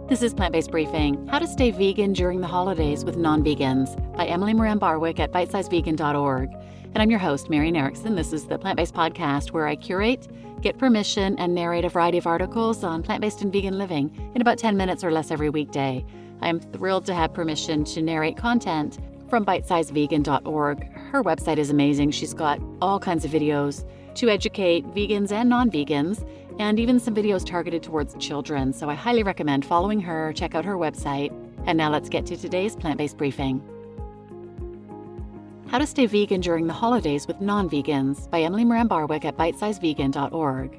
This is Plant-Based Briefing, How to Stay Vegan During the Holidays with Non-Vegans by Moran Barwick at bitesizevegan.org. And I'm your host, Marian Erickson. This is the Plant-Based Podcast where I curate, get permission, and narrate a variety of articles on plant-based and vegan living in about 10 minutes or less every weekday. I am thrilled to have permission to narrate content from bitesizevegan.org. Her website is amazing. She's got all kinds of videos to educate vegans and non-vegans, and even some videos targeted towards children. So I highly recommend following her, check out her website. And now let's get to today's Plant-Based Briefing. How to Stay Vegan During the Holidays with Non-Vegans by Moran Barwick at bitesizevegan.org.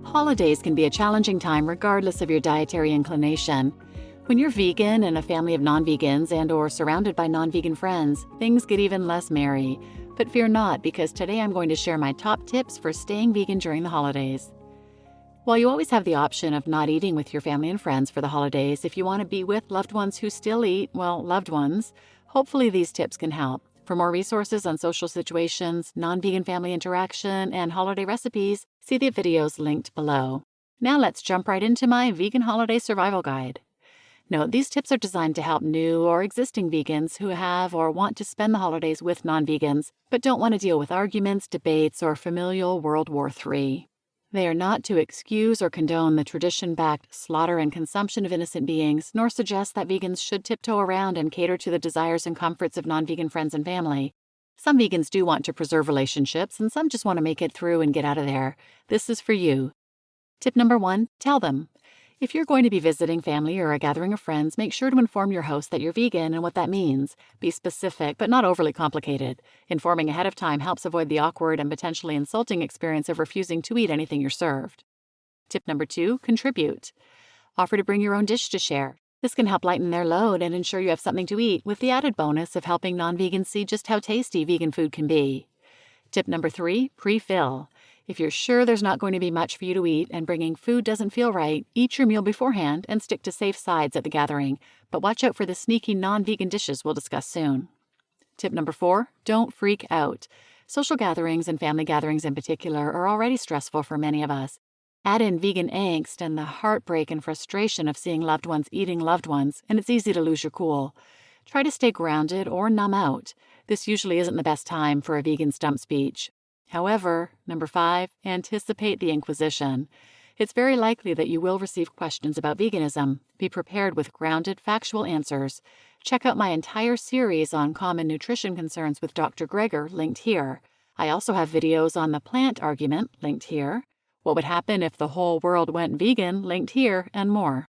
Holidays can be a challenging time regardless of your dietary inclination. When you're vegan in a family of non-vegans and/or surrounded by non-vegan friends, things get even less merry. But fear not, because today I'm going to share my top tips for staying vegan during the holidays. While you always have the option of not eating with your family and friends for the holidays, if you want to be with loved ones who still eat, well, loved ones, hopefully these tips can help. For more resources on social situations, non-vegan family interaction, and holiday recipes, see the videos linked below. Now let's jump right into my Vegan Holiday Survival Guide. Note, these tips are designed to help new or existing vegans who have or want to spend the holidays with non-vegans, but don't want to deal with arguments, debates, or familial World War III. They are not to excuse or condone the tradition-backed slaughter and consumption of innocent beings, nor suggest that vegans should tiptoe around and cater to the desires and comforts of non-vegan friends and family. Some vegans do want to preserve relationships, and some just want to make it through and get out of there. This is for you. Tip number 1, tell them. If you're going to be visiting family or a gathering of friends, make sure to inform your host that you're vegan and what that means. Be specific, but not overly complicated. Informing ahead of time helps avoid the awkward and potentially insulting experience of refusing to eat anything you're served. Tip number 2, contribute. Offer to bring your own dish to share. This can help lighten their load and ensure you have something to eat, with the added bonus of helping non-vegans see just how tasty vegan food can be. Tip number 3, pre-fill. If you're sure there's not going to be much for you to eat and bringing food doesn't feel right, eat your meal beforehand and stick to safe sides at the gathering, but watch out for the sneaky non-vegan dishes we'll discuss soon. Tip number 4, don't freak out. Social gatherings and family gatherings in particular are already stressful for many of us. Add in vegan angst and the heartbreak and frustration of seeing loved ones eating loved ones, and it's easy to lose your cool. Try to stay grounded or numb out. This usually isn't the best time for a vegan stump speech. However, number 5, anticipate the Inquisition. It's very likely that you will receive questions about veganism. Be prepared with grounded, factual answers. Check out my entire series on common nutrition concerns with Dr. Greger, linked here. I also have videos on the plant argument, linked here. What would happen if the whole world went vegan, linked here, and more.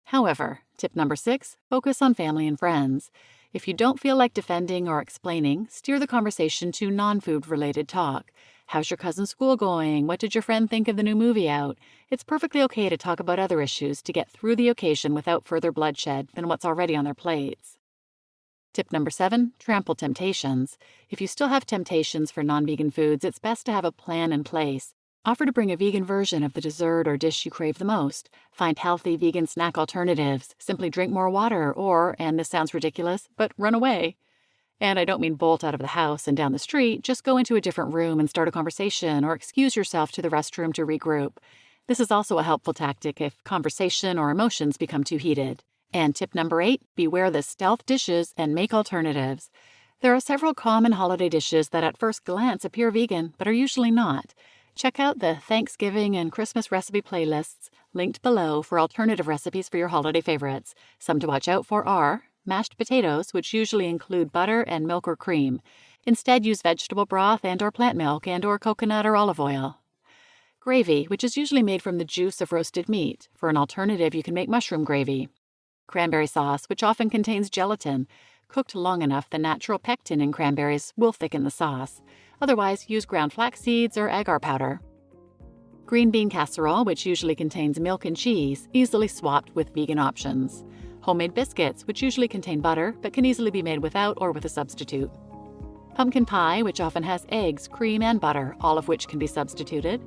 However, tip number 6, focus on family and friends. If you don't feel like defending or explaining, steer the conversation to non-food related talk. How's your cousin's school going? What did your friend think of the new movie out? It's perfectly okay to talk about other issues to get through the occasion without further bloodshed than what's already on their plates. Tip number 7, trample temptations. If you still have temptations for non-vegan foods, it's best to have a plan in place. Offer to bring a vegan version of the dessert or dish you crave the most. Find healthy vegan snack alternatives. Simply drink more water or, and this sounds ridiculous, but run away. And I don't mean bolt out of the house and down the street, just go into a different room and start a conversation or excuse yourself to the restroom to regroup. This is also a helpful tactic if conversation or emotions become too heated. And tip number 8, beware the stealth dishes and make alternatives. There are several common holiday dishes that at first glance appear vegan, but are usually not. Check out the Thanksgiving and Christmas recipe playlists linked below for alternative recipes for your holiday favorites. Some to watch out for are mashed potatoes, which usually include butter and milk or cream. Instead, use vegetable broth and/or plant milk and/or coconut or olive oil. Gravy, which is usually made from the juice of roasted meat. For an alternative, you can make mushroom gravy. Cranberry sauce, which often contains gelatin. Cooked long enough, the natural pectin in cranberries will thicken the sauce. Otherwise, use ground flax seeds or agar powder. Green bean casserole, which usually contains milk and cheese, easily swapped with vegan options. Homemade biscuits, which usually contain butter, but can easily be made without or with a substitute. Pumpkin pie, which often has eggs, cream, and butter, all of which can be substituted.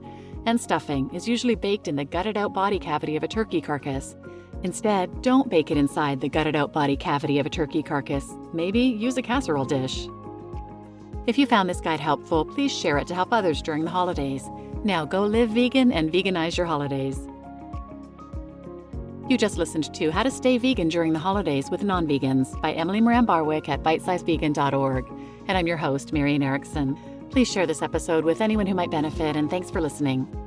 And stuffing is usually baked in the gutted-out body cavity of a turkey carcass. Instead, don't bake it inside the gutted-out body cavity of a turkey carcass. Maybe use a casserole dish. If you found this guide helpful, please share it to help others during the holidays. Now go live vegan and veganize your holidays. You just listened to How to Stay Vegan During the Holidays with Non-Vegans by Emily Moran Barwick at bitesizevegan.org. And I'm your host, Marian Erickson. Please share this episode with anyone who might benefit, and thanks for listening.